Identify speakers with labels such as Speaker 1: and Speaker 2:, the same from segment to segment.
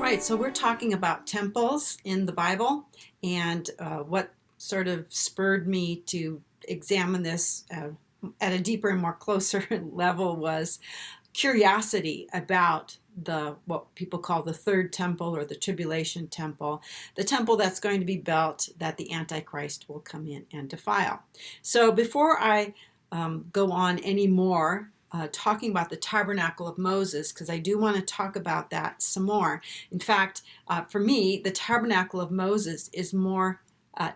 Speaker 1: right, so we're talking about temples in the Bible, and what sort of spurred me to examine this at a deeper and more closer level was curiosity about the what people call the third temple or the tribulation temple, the temple that's going to be built that the Antichrist will come in and defile. So before I go on any more talking about the Tabernacle of Moses, because I do want to talk about that some more. In fact, for me, the Tabernacle of Moses is more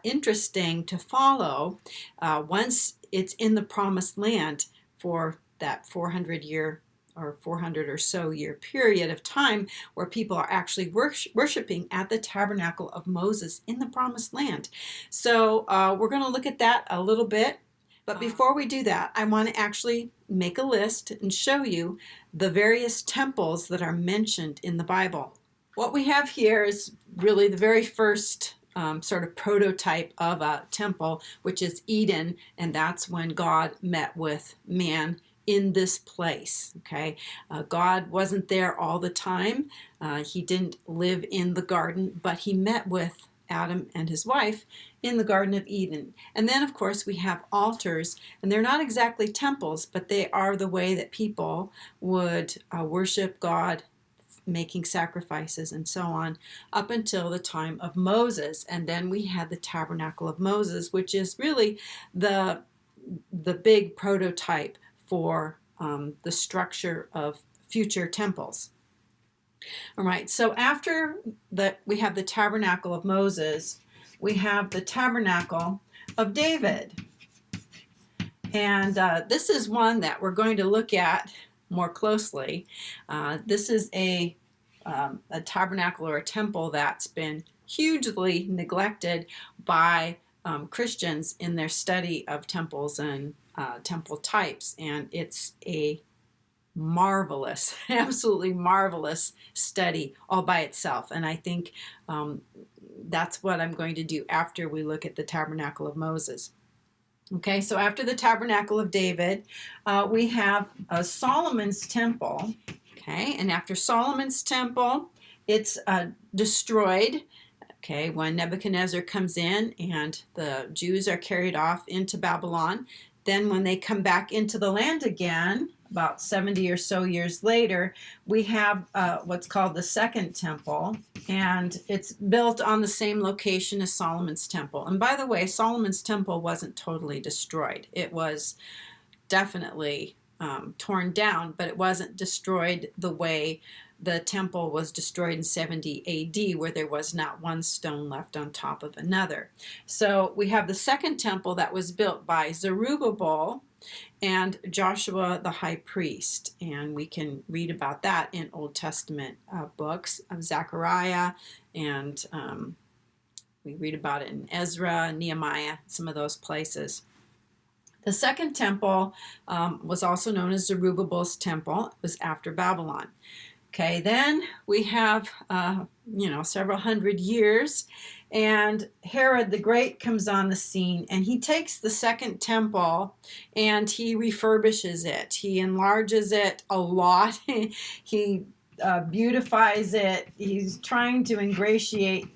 Speaker 1: interesting to follow once it's in the Promised Land for that 400 or so year period of time where people are actually worshiping at the Tabernacle of Moses in the Promised Land. So we're going to look at that a little bit. But before we do that, I want to actually make a list and show you the various temples that are mentioned in the Bible. What we have here is really the very first sort of prototype of a temple, which is Eden, and that's when God met with man in this place. Okay, God wasn't there all the time. He didn't live in the garden, but he met with Adam and his wife in the Garden of Eden. And then, of course, we have altars, and they're not exactly temples, but they are the way that people would worship God, making sacrifices and so on, up until the time of Moses. And then we had the Tabernacle of Moses, which is really the big prototype for the structure of future temples. All right, so after we have the Tabernacle of Moses, we have the Tabernacle of David. And this is one that we're going to look at more closely. This is a tabernacle or a temple that's been hugely neglected by Christians in their study of temples and temple types. And it's a marvelous, absolutely marvelous study all by itself. And I think that's what I'm going to do after we look at the Tabernacle of Moses. Okay, so after the Tabernacle of David, we have Solomon's temple. Okay, and after Solomon's temple, it's destroyed. Okay, when Nebuchadnezzar comes in and the Jews are carried off into Babylon, then when they come back into the land again, about 70 or so years later, we have what's called the Second Temple, and it's built on the same location as Solomon's Temple. And by the way, Solomon's Temple wasn't totally destroyed. It was definitely torn down, but it wasn't destroyed the way the temple was destroyed in 70 AD, where there was not one stone left on top of another. So we have the Second Temple that was built by Zerubbabel and Joshua the high priest, and we can read about that in Old Testament books of Zechariah, and we read about it in Ezra, Nehemiah, some of those places. The Second Temple was also known as Zerubbabel's temple. It was after Babylon. Okay, then we have, several hundred years, and Herod the Great comes on the scene, and he takes the Second Temple and he refurbishes it. He enlarges it a lot. He beautifies it. He's trying to ingratiate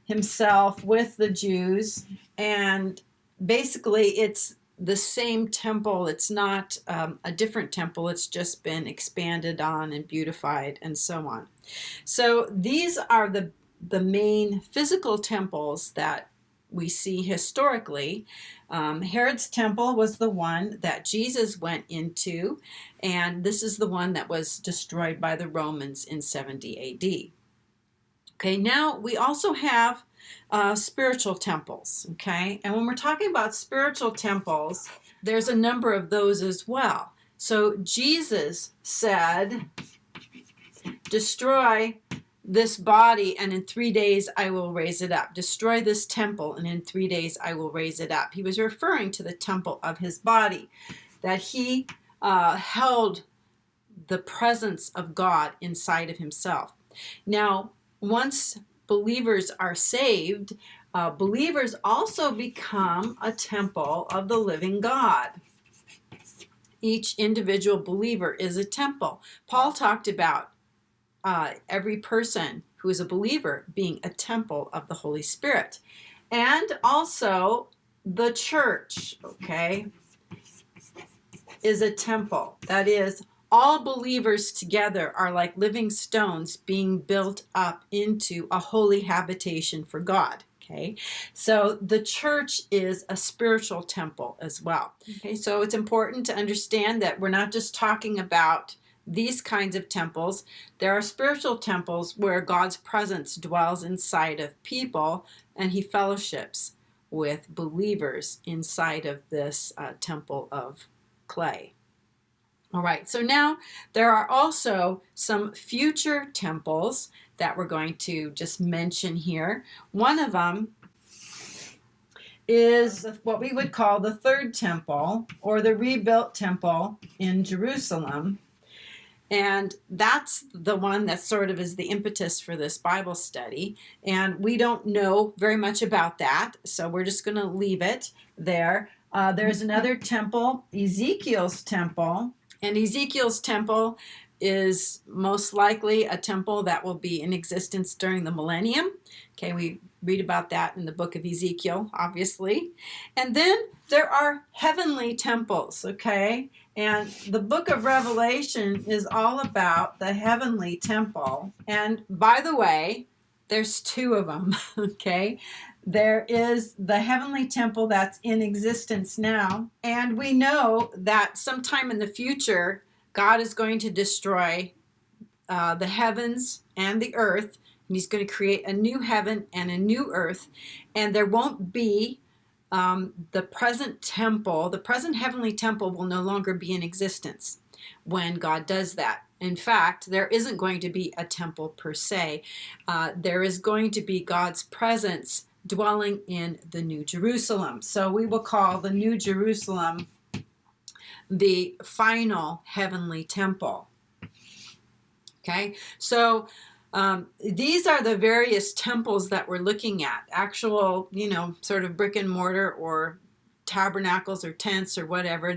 Speaker 1: himself with the Jews, and basically it's the same temple. It's not a different temple. It's just been expanded on and beautified and so on. So these are the main physical temples that we see historically. Herod's temple was the one that Jesus went into, and this is the one that was destroyed by the Romans in 70 AD. Okay, now we also have spiritual temples, okay? And when we're talking about spiritual temples, there's a number of those as well. So Jesus said, destroy this body, and in 3 days I will raise it up. Destroy this temple, and in 3 days I will raise it up. He was referring to the temple of his body, that he held the presence of God inside of himself. Now, once believers are saved, believers also become a temple of the living God. Each individual believer is a temple. Paul talked about every person who is a believer, being a temple of the Holy Spirit. And also the church, okay, is a temple. That is, all believers together are like living stones being built up into a holy habitation for God. Okay, so the church is a spiritual temple as well. Okay, so it's important to understand that we're not just talking about these kinds of temples. There are spiritual temples where God's presence dwells inside of people and he fellowships with believers inside of this temple of clay. All right, so now there are also some future temples that we're going to just mention here. One of them is what we would call the third temple, or the rebuilt temple in Jerusalem. And that's the one that sort of is the impetus for this Bible study. And we don't know very much about that, so we're just going to leave it there. There's another temple, Ezekiel's temple. And Ezekiel's temple is most likely a temple that will be in existence during the millennium. Okay, we read about that in the book of Ezekiel, obviously. And then there are heavenly temples, okay? And the book of Revelation is all about the heavenly temple. And by the way, there's two of them, okay? There is the heavenly temple that's in existence now. And we know that sometime in the future, God is going to destroy the heavens and the earth. And he's going to create a new heaven and a new earth. And there won't be the present temple, the present heavenly temple will no longer be in existence when God does that. In fact, there isn't going to be a temple per se. There is going to be God's presence dwelling in the New Jerusalem. So we will call the New Jerusalem the final heavenly temple. Okay, so these are the various temples that we're looking at, actual, sort of brick and mortar or tabernacles or tents or whatever,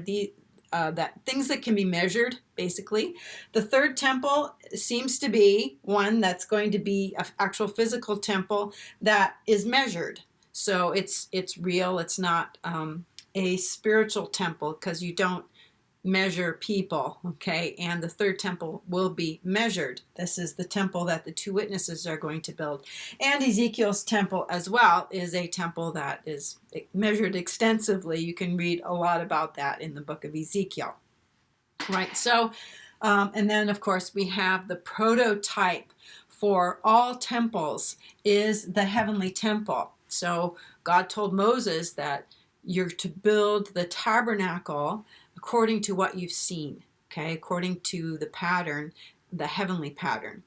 Speaker 1: that things that can be measured, basically. The third temple seems to be one that's going to be an actual physical temple that is measured. So it's real. It's not a spiritual temple, because you don't measure people, okay? And the third temple will be measured. This is the temple that the two witnesses are going to build. And Ezekiel's temple as well is a temple that is measured extensively. You can read a lot about that in the book of Ezekiel. Right, so, and then of course we have the prototype for all temples is the heavenly temple. So God told Moses that you're to build the tabernacle according to what you've seen, okay, according to the pattern, the heavenly pattern.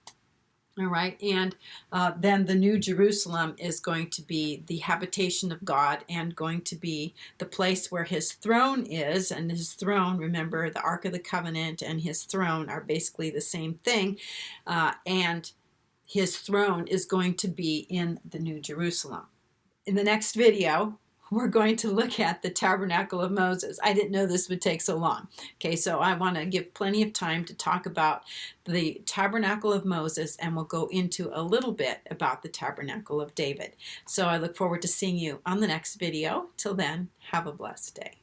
Speaker 1: All right, and then the New Jerusalem is going to be the habitation of God and going to be the place where his throne is. And his throne, remember, the Ark of the Covenant and his throne are basically the same thing. And his throne is going to be in the New Jerusalem. In the next video, we're going to look at the Tabernacle of Moses. I didn't know this would take so long. Okay, so I want to give plenty of time to talk about the Tabernacle of Moses, and we'll go into a little bit about the Tabernacle of David. So I look forward to seeing you on the next video. Till then, have a blessed day.